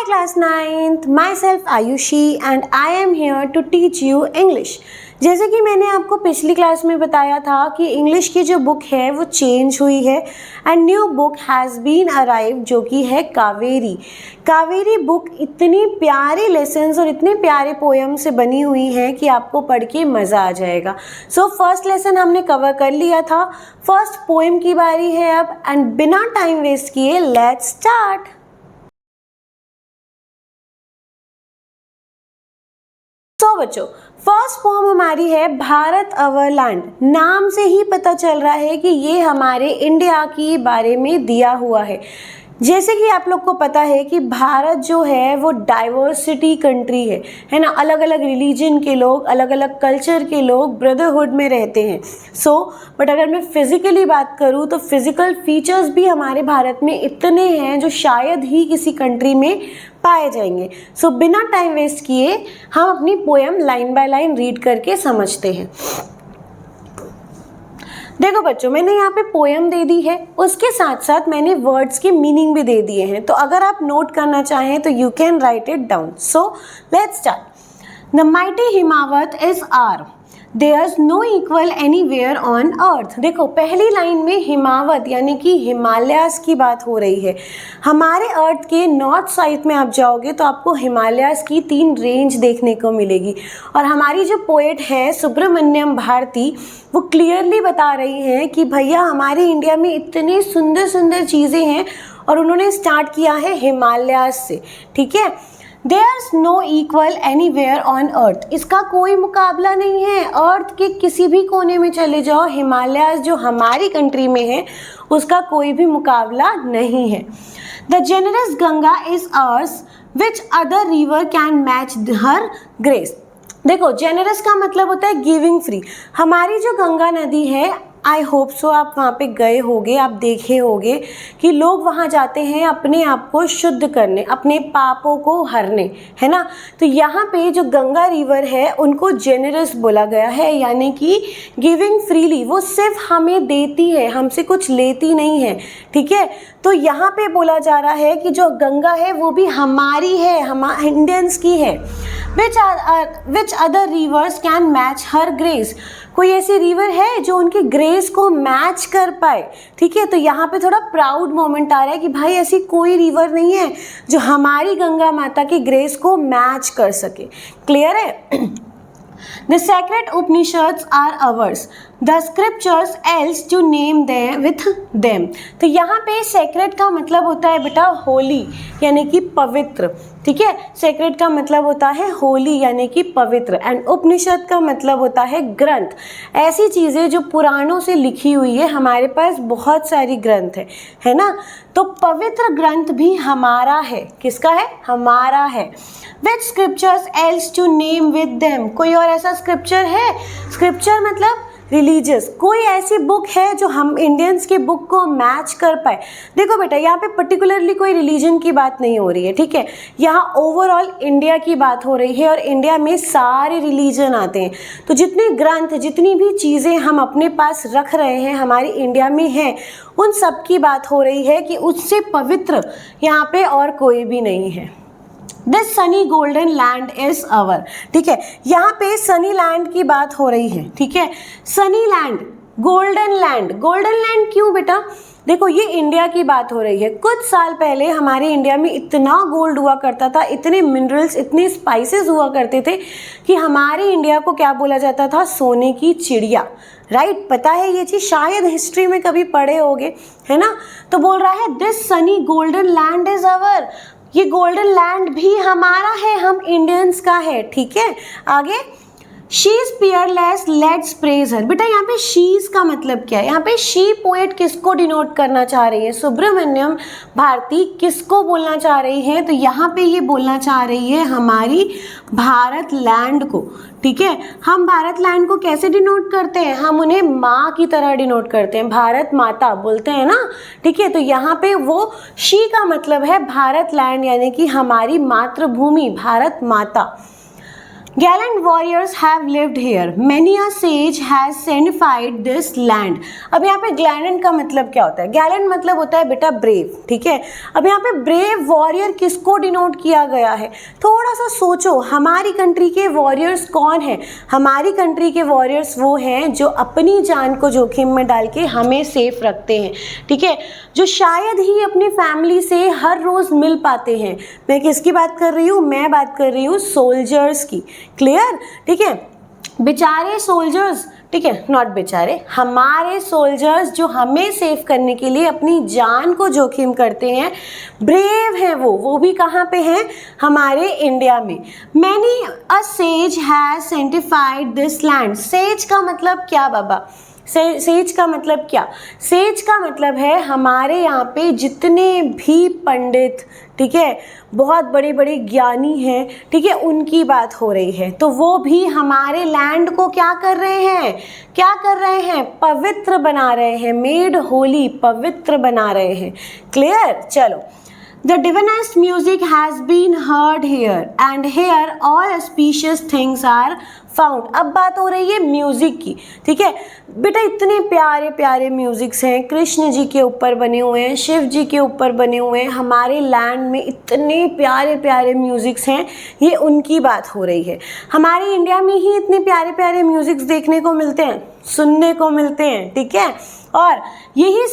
class 9th, myself Ayushi and I am here to teach you English। जैसे कि मैंने आपको पिछली क्लास में बताया था कि इंग्लिश की जो बुक है वो चेंज हुई है and new book has been arrive जो कि है कावेरी। कावेरी बुक इतनी प्यारी लेसन्स और इतने प्यारे पोएम से बनी हुई है कि आपको पढ़ के मज़ा आ जाएगा। सो फर्स्ट लेसन हमने कवर कर लिया था, फर्स्ट पोएम की बारी है अब एंड बिना टाइम वेस्ट किए लेट्स स्टार्ट। तो बच्चों फर्स्ट पोम हमारी है भारत अवर लैंड। नाम से ही पता चल रहा है कि ये हमारे इंडिया के बारे में दिया हुआ है। जैसे कि आप लोग को पता है कि भारत जो है वो डाइवर्सिटी कंट्री है ना। अलग अलग रिलीजन के लोग, अलग अलग कल्चर के लोग ब्रदरहुड में रहते हैं। बट अगर मैं फिज़िकली बात करूँ तो फिज़िकल फीचर्स भी हमारे भारत में इतने हैं जो शायद ही किसी कंट्री में पाए जाएंगे। बिना टाइम वेस्ट किए हम अपनी poem line by line read करके समझते हैं। देखो बच्चों, मैंने यहाँ पे पोएम दे दी है, उसके साथ साथ मैंने वर्ड्स के मीनिंग भी दे दिए हैं। तो अगर आप नोट करना चाहें तो you can write it down. So let's start. The mighty Himavat is are, there is no equal anywhere on earth. देखो पहली लाइन में हिमावत यानी कि हिमालयास की बात हो रही है। हमारे अर्थ के नॉर्थ साइड में आप जाओगे तो आपको हिमालयास की 3 रेंज देखने को मिलेगी। और हमारी जो पोएट है सुब्रमण्यम भारती, वो क्लियरली बता रही हैं कि भैया हमारे इंडिया में इतने सुंदर सुंदर चीज़ें हैं और उन्होंने स्टार्ट किया है हिमालयास से। ठीक है, there is no equal anywhere on earth, इसका कोई मुकाबला नहीं है। अर्थ के किसी भी कोने में चले जाओ, हिमालयास जो हमारी कंट्री में है उसका कोई भी मुकाबला नहीं है। The generous Ganga is ours, which other river can match her grace. देखो जेनरस का मतलब होता है गिविंग फ्री। हमारी जो गंगा नदी है, आई होप सो आप वहाँ पे गए होगे, आप देखे होगे कि लोग वहाँ जाते हैं अपने आप को शुद्ध करने, अपने पापों को हरने, है ना। तो यहाँ पे जो गंगा रिवर है उनको जेनरस बोला गया है, यानी कि गिविंग फ्रीली। वो सिर्फ हमें देती है, हमसे कुछ लेती नहीं है। ठीक है, तो यहाँ पे बोला जा रहा है कि जो गंगा है वो भी हमारी है, हमारे इंडियंस की है। Which other rivers can match her grace, कोई ऐसी रिवर है जो उनकी ग्रेस को मैच कर पाए। ठीक है, तो यहाँ पे थोड़ा प्राउड मोमेंट आ रहा है कि भाई ऐसी कोई रिवर नहीं है जो हमारी गंगा माता की ग्रेस को मैच कर सके। क्लियर है? The sacred Upanishads are ours, the scriptures else to name them with them। तो यहाँ पे sacred का मतलब होता है बेटा होली यानी कि पवित्र। ठीक है, sacred का मतलब होता है होली यानी कि पवित्र एंड उपनिषद का मतलब होता है ग्रंथ। ऐसी चीज़ें जो पुराणों से लिखी हुई है, हमारे पास बहुत सारी ग्रंथ है ना। तो पवित्र ग्रंथ भी हमारा है। किसका है? हमारा है। Which scriptures else to name with them, कोई और ऐसा स्क्रिप्चर है? स्क्रिप्चर मतलब रिलीजियस, कोई ऐसी बुक है जो हम इंडियंस की बुक को मैच कर पाए? देखो बेटा यहाँ पे पर्टिकुलरली कोई रिलीजन की बात नहीं हो रही है। ठीक है, यहाँ ओवरऑल इंडिया की बात हो रही है और इंडिया में सारे रिलीजन आते हैं। तो जितने ग्रंथ, जितनी भी चीज़ें हम अपने पास रख रहे हैं हमारी इंडिया में हैं, उन सब की बात हो रही है कि उससे पवित्र यहाँ पे और कोई भी नहीं है। This Sunny golden land is our. ठीक है, यहाँ पे सनी लैंड की बात हो रही है। ठीक है, Sunny land, golden land. Golden land क्यों बेटा? देखो ये इंडिया की बात हो रही है। कुछ साल पहले हमारे इंडिया में इतना गोल्ड हुआ करता था, इतने मिनरल्स, इतने स्पाइसेस हुआ करते थे कि हमारे इंडिया को क्या बोला जाता था? सोने की चिड़िया। राइट, पता है ये चीज़, शायद हिस्ट्री में कभी पढ़े होगे, है ना। तो बोल रहा है this Sunny golden land is our, ये गोल्डन लैंड भी हमारा है, हम इंडियंस का है। ठीक है, आगे she is peerless let's praise her. बेटा यहाँ पे शी इज का मतलब क्या है? यहाँ पे शी पोएट किसको डिनोट करना चाह रही है? सुब्रमण्यम भारती किसको बोलना चाह रही है? तो यहाँ पे ये बोलना चाह रही है हमारी भारत लैंड को। ठीक है, हम भारत लैंड को कैसे डिनोट करते हैं? हम उन्हें माँ की तरह डिनोट करते हैं, भारत माता बोलते हैं ना। ठीक है, तो यहाँ पे वो शी का मतलब है भारत लैंड यानी कि हमारी मातृभूमि, भारत माता। Gallant warriors have lived here. Many a sage has sanctified this land. अब यहाँ पे gallant का मतलब क्या होता है? Gallant मतलब होता है बेटा brave, ठीक है। अब यहाँ पे brave warrior किसको डिनोट किया गया है? थोड़ा सा सोचो, हमारी कंट्री के वॉरियर्स कौन हैं? हमारी कंट्री के वॉरियर्स वो हैं जो अपनी जान को जोखिम में डाल के हमें सेफ रखते हैं, ठीक है, जो शायद ही अपनी फैमिली से हर रोज मिल पाते हैं। मैं किसकी बात कर रही हूँ? मैं बात कर रही हूँ सोल्जर्स की। क्लियर? ठीक है, बेचारे सोल्जर्स, ठीक है, नॉट बेचारे, हमारे सोल्जर्स जो हमें सेव करने के लिए अपनी जान को जोखिम करते हैं, ब्रेव हैं वो भी कहाँ पे हैं? हमारे इंडिया में। Many a says has sanctified this land. Says का मतलब क्या बाबा? सेज का मतलब क्या? सेज का मतलब है हमारे यहाँ पे जितने भी पंडित, ठीक है, बहुत बड़े बड़े ज्ञानी हैं, ठीक है, उनकी बात हो रही है। तो वो भी हमारे लैंड को क्या कर रहे हैं? क्या कर रहे हैं? पवित्र बना रहे हैं, मेड होली, पवित्र बना रहे हैं। क्लियर? चलो, The divinest music has been heard here and here all auspicious things are found. अब बात हो रही है म्यूजिक की, ठीक है बेटा, इतने प्यारे प्यारे म्यूजिक्स हैं, कृष्ण जी के ऊपर बने हुए हैं, शिव जी के ऊपर बने हुए हैं, हमारे लैंड में इतने प्यारे प्यारे म्यूजिक्स हैं, ये उनकी बात हो रही है। हमारे इंडिया में ही इतने प्यारे प्यारे म्यूजिक्स देखने को मिलते हैं, सुनने को मिलते हैं, ठीक है, और यही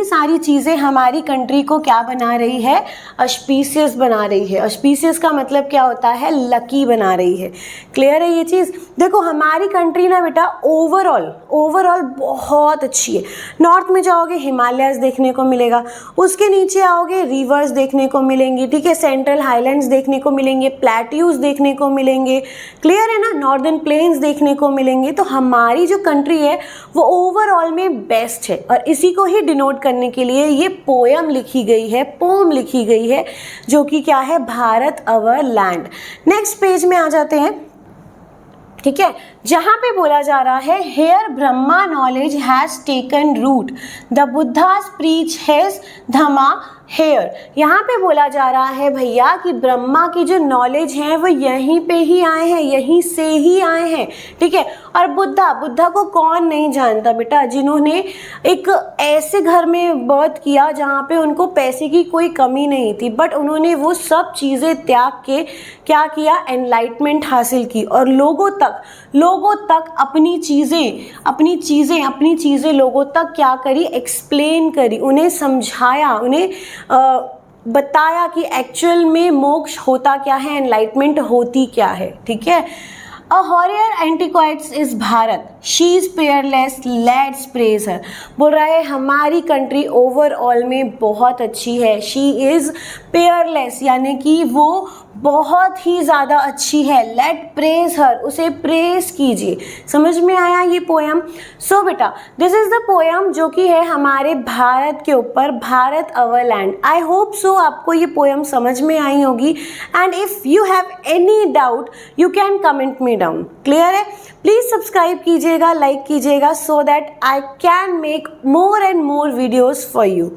सारी चीज़ें हमारी कंट्री को क्या बना रही है? ऑस्पिशियस बना रही है। ऑस्पिशियस का मतलब क्या होता है? लकी बना रही है। क्लियर है ये चीज़? देखो, हमारी कंट्री ना बेटा ओवरऑल बहुत अच्छी है। नॉर्थ में जाओगे हिमालयस देखने को मिलेगा, उसके नीचे आओगे रिवर्स देखने को मिलेंगी, ठीक है, सेंट्रल हाईलैंड्स देखने को मिलेंगे, प्लेट्यूज देखने को मिलेंगे, क्लियर है ना, नॉर्दर्न प्लेन्स देखने को मिलेंगे। तो हमारी जो कंट्री है वो ओवरऑल में बेस्ट है, और इसी को ही डिनोट करने के लिए ये पोएम लिखी गई है जो कि क्या है? भारत अवर लैंड। नेक्स्ट पेज में आ जाते हैं, ठीक है, जहां पे बोला जा रहा है here Brahma knowledge has taken root, the Buddhas preach his dhamma here. यहाँ पे बोला जा रहा है भैया कि ब्रह्मा की जो नॉलेज है वो यहीं पे ही आए हैं, यहीं से ही आए हैं, ठीक है। और बुद्धा को कौन नहीं जानता बेटा, जिन्होंने एक ऐसे घर में बर्थ किया जहाँ पे उनको पैसे की कोई कमी नहीं थी, बट उन्होंने वो सब चीज़ें त्याग के क्या किया? एनलाइटमेंट हासिल की, और लोगों तक अपनी चीज़ें लोगों तक क्या करी? एक्सप्लेन करी, उन्हें समझाया, उन्हें बताया कि एक्चुअल में मोक्ष होता क्या है, एनलाइटमेंट होती क्या है, ठीक है। A warrior antiquates is Bharat, she is peerless, let's praise her. बोल रहा है हमारी कंट्री ओवरऑल में बहुत अच्छी है, शी इज़ पेयरलेस यानी कि वो बहुत ही ज़्यादा अच्छी है, लेट प्रेज हर, उसे प्रेज कीजिए। समझ में आया ये पोएम? सो बेटा, दिस इज़ द पोएम जो कि है हमारे भारत के ऊपर, भारत अवर लैंड। आई होप सो आपको ये पोएम समझ में आई होगी, and if you have any doubt you can comment me down. Clear है? प्लीज़ सब्सक्राइब कीजिएगा, लाइक कीजिएगा, so that I can make more and more videos for you.